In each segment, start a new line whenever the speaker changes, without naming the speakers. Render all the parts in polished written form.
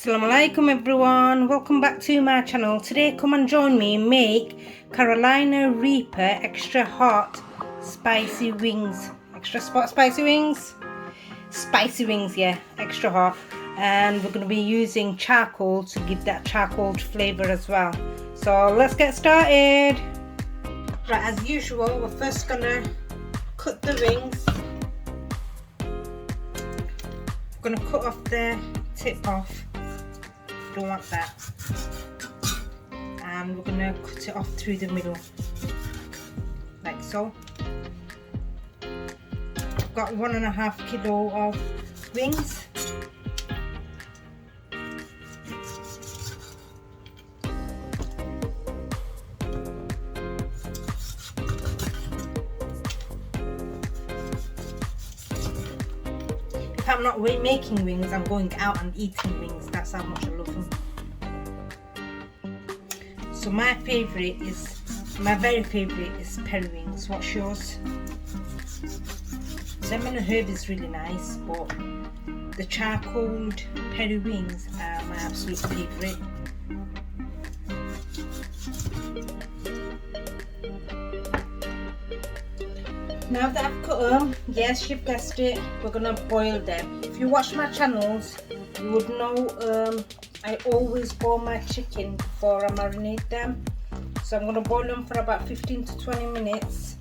Assalamualaikum everyone, welcome back to my channel. Today come and join me make Carolina Reaper extra hot spicy wings. Spicy wings, yeah, extra hot. And we're going to be using charcoal to give that charcoal flavor as well. So let's get started. Right, as usual, we're first going to cut the wings. We're going to cut off the tip off. Don't want that, and we're gonna cut it off through the middle like so. I've got 1.5 kilo of wings. If I'm not making wings, I'm going out and eating wings. That's how much I love them. So my very favourite is peri wings. What's yours? Lemon and herb is really nice, but the charcoaled peri wings are my absolute favourite. Now that I've cut them, yes, you've guessed it, we're gonna boil them. If you watch my channels, you would know I always boil my chicken before I marinate them. So I'm gonna boil them for about 15 to 20 minutes.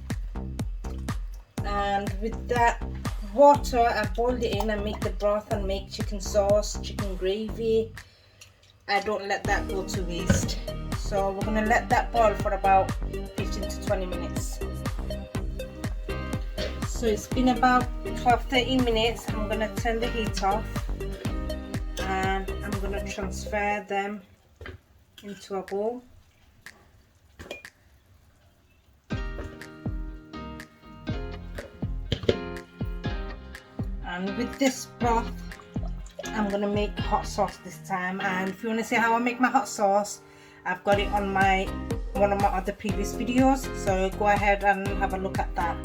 And with that water, I boiled it in and make the broth and make chicken sauce, chicken gravy. I don't let that go to waste. So we're gonna let that boil for about 15 to 20 minutes. So it's been about 12-13 minutes. I'm going to turn the heat off and I'm going to transfer them into a bowl. And with this broth, I'm going to make hot sauce this time. And if you want to see how I make my hot sauce, I've got it on one of my other previous videos. So go ahead and have a look at that.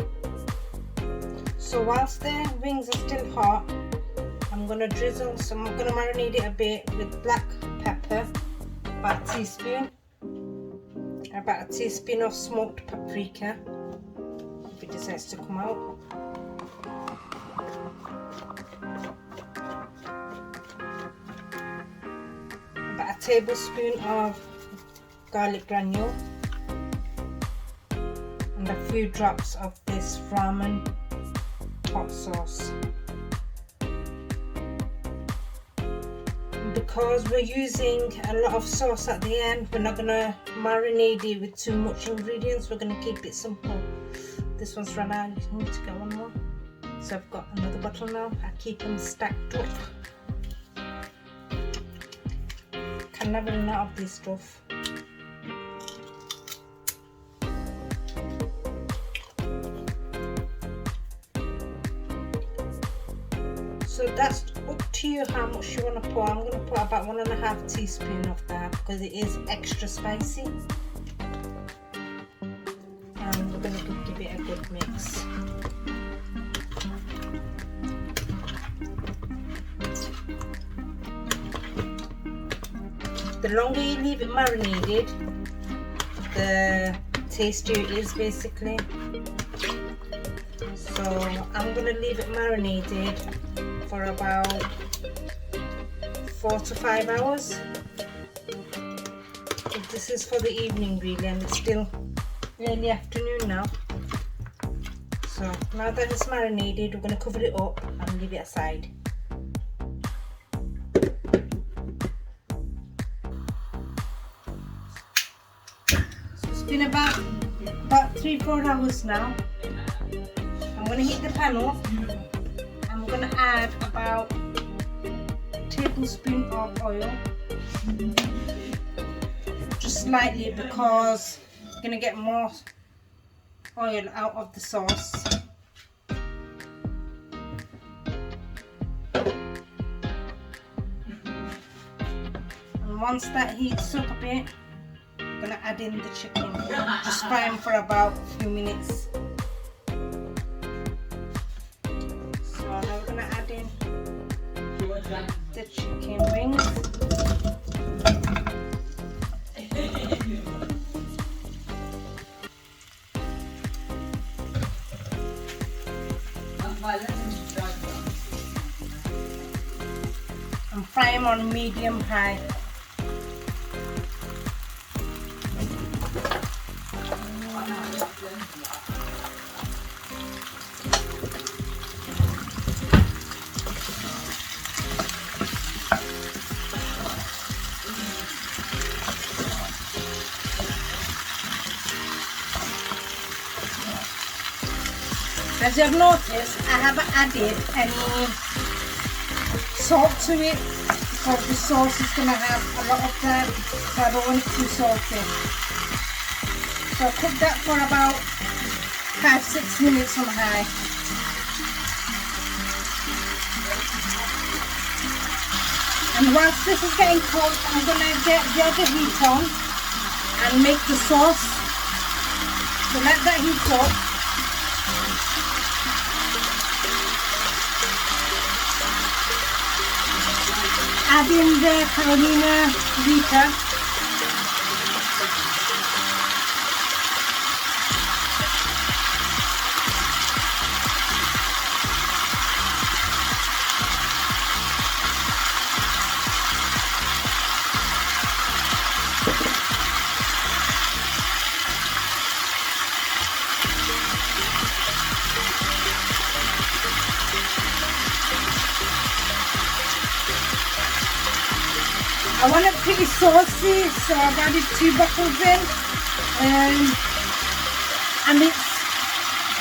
So whilst the wings are still hot, I'm going to drizzle some, I'm going to marinate it a bit with black pepper, about a teaspoon of smoked paprika, if it decides to come out. About a tablespoon of garlic granule, and a few drops of this ramen hot sauce. Because we're using a lot of sauce at the end, we're not going to marinate it with too much ingredients. We're going to keep it simple. This one's run out, I need to get one more. So I've got another bottle now. I keep them stacked up. Can never run out of this stuff. So that's up to you how much you want to put. I'm going to put about 1.5 teaspoons of that because it is extra spicy. And we're going to give it a good mix. The longer you leave it marinated, the tastier it is basically. So I'm going to leave it marinated for about 4 to 5 hours. This is for the evening really, and it's still early afternoon now. So now that it's marinated, we're going to cover it up and leave it aside. So it's been about 3-4 hours now. I'm going to heat the pan up. I'm going to add about a tablespoon of oil, just slightly, because you're going to get more oil out of the sauce. And once that heats up a bit, I'm going to add in the chicken. Just fry them for about a few minutes. So now we're going to add in the chicken wings. down on medium high. As you've noticed, I haven't added any salt to it because the sauce is going to have a lot of that, so I don't want it too salty. So cook that for about 5-6 minutes on high. And once this is getting cooked, I'm going to get the other heat on and make the sauce. So let that heat up. Add in the Carolina Reaper. I want it pretty saucy, so I've added 2 bottles in, and it's,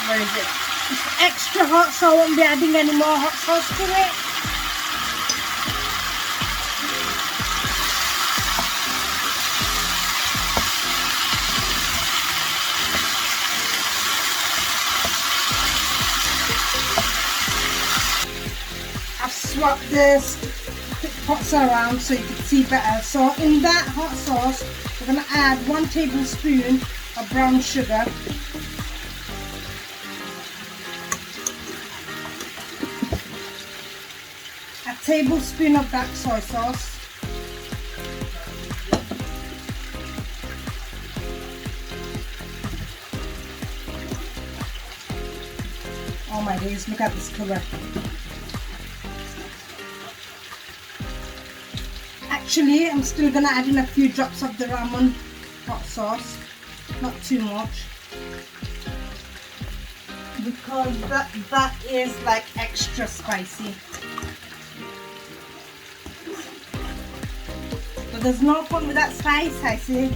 where is it? It's extra hot, so I won't be adding any more hot sauce to it. I've swapped this pots around so you can see better. So in that hot sauce we're going to add 1 tablespoon of brown sugar, a tablespoon of black soy sauce, oh my days, look at this colour. Actually, I'm still going to add in a few drops of the ramen hot sauce, not too much, because that is like extra spicy. But there's no point with that spice, I see.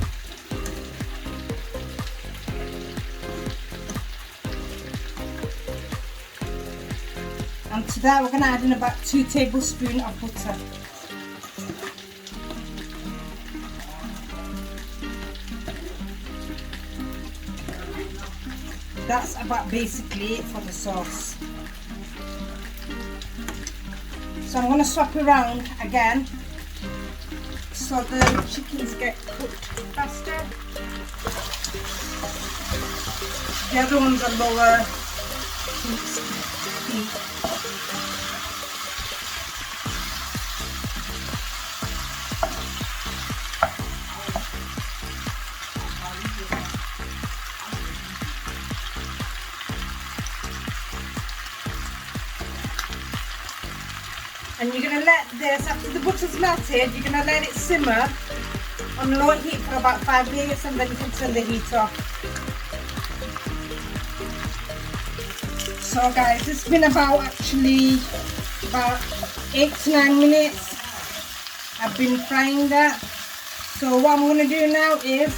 And to that we're going to add in about 2 tablespoons of butter. That's about basically it for the sauce. So I'm going to swap around again so the chickens get cooked faster. The other ones are lower heat. And you're going to let this, after the butter's melted, you're going to let it simmer on low heat for about 5 minutes, and then you can turn the heat off. So guys, it's been about 8 to 9 minutes I've been frying that. So what I'm going to do now is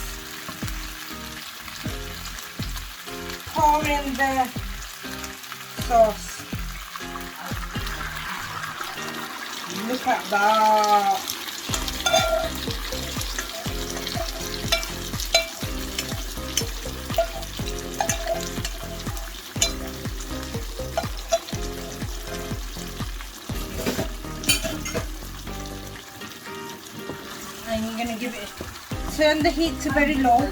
pour in the sauce. Look at that. And you're going to give it, turn the heat to very low.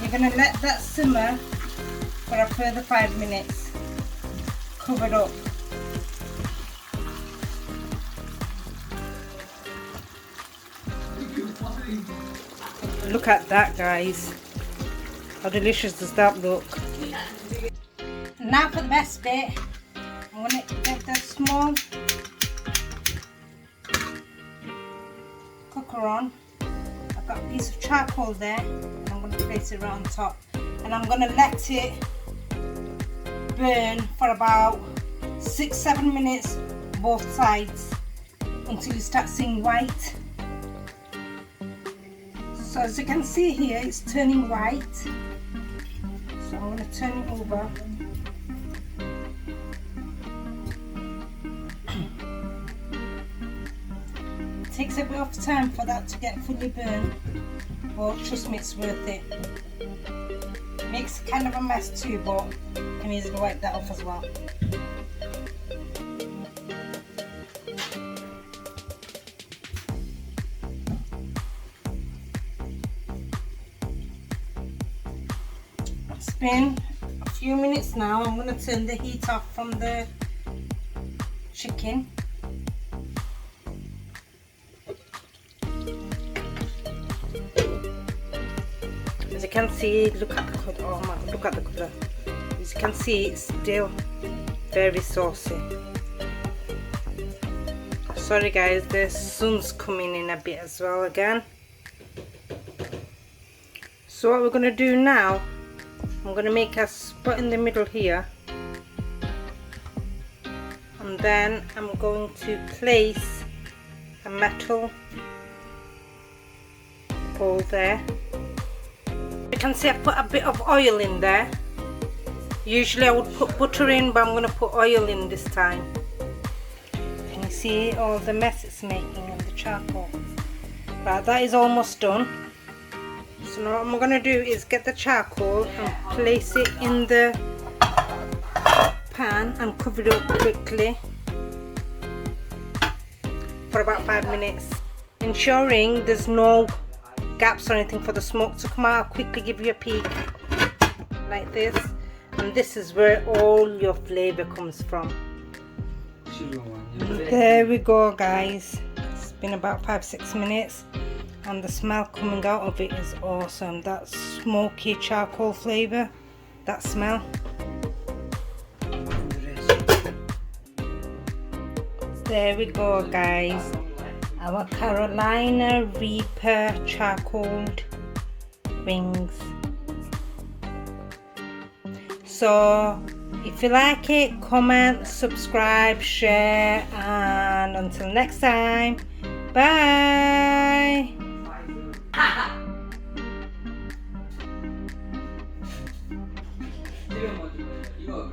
You're going to let that simmer for a further 5 minutes, covered up. Look at that, guys. How delicious does that look? Now for the best bit. I'm going to get that small piece of charcoal there, and I'm going to place it right on top, and I'm going to let it burn for about 6-7 minutes both sides until you start seeing white. So as you can see here, it's turning white, so I'm going to turn it over. It takes a bit of time for that to get fully burned, but trust me, it's worth it. Makes kind of a mess too, but you can easily wipe that off as well. It's been a few minutes now. I'm going to turn the heat off from the chicken. As you can see, look at the colour. Oh man, look at the colour. As you can see, it's still very saucy. Sorry guys, the sun's coming in a bit as well again. So what we're going to do now, I'm going to make a spot in the middle here, and then I'm going to place a metal bowl there. You can see I put a bit of oil in there. Usually I would put butter in, but I'm going to put oil in this time. Can you see all the mess it's making in the charcoal? Right, that is almost done. So now what I'm going to do is get the charcoal and place it in the pan and cover it up quickly for about 5 minutes, ensuring there's no gaps or anything for the smoke to come out. I'll quickly give you a peek like this, and this is where all your flavour comes from. There we go guys, it's been about 5-6 minutes and the smell coming out of it is awesome. That smoky charcoal flavour, that smell. There we go guys, our Carolina Reaper charcoaled wings. So if you like it, comment, subscribe, share, and until next time, bye.
이거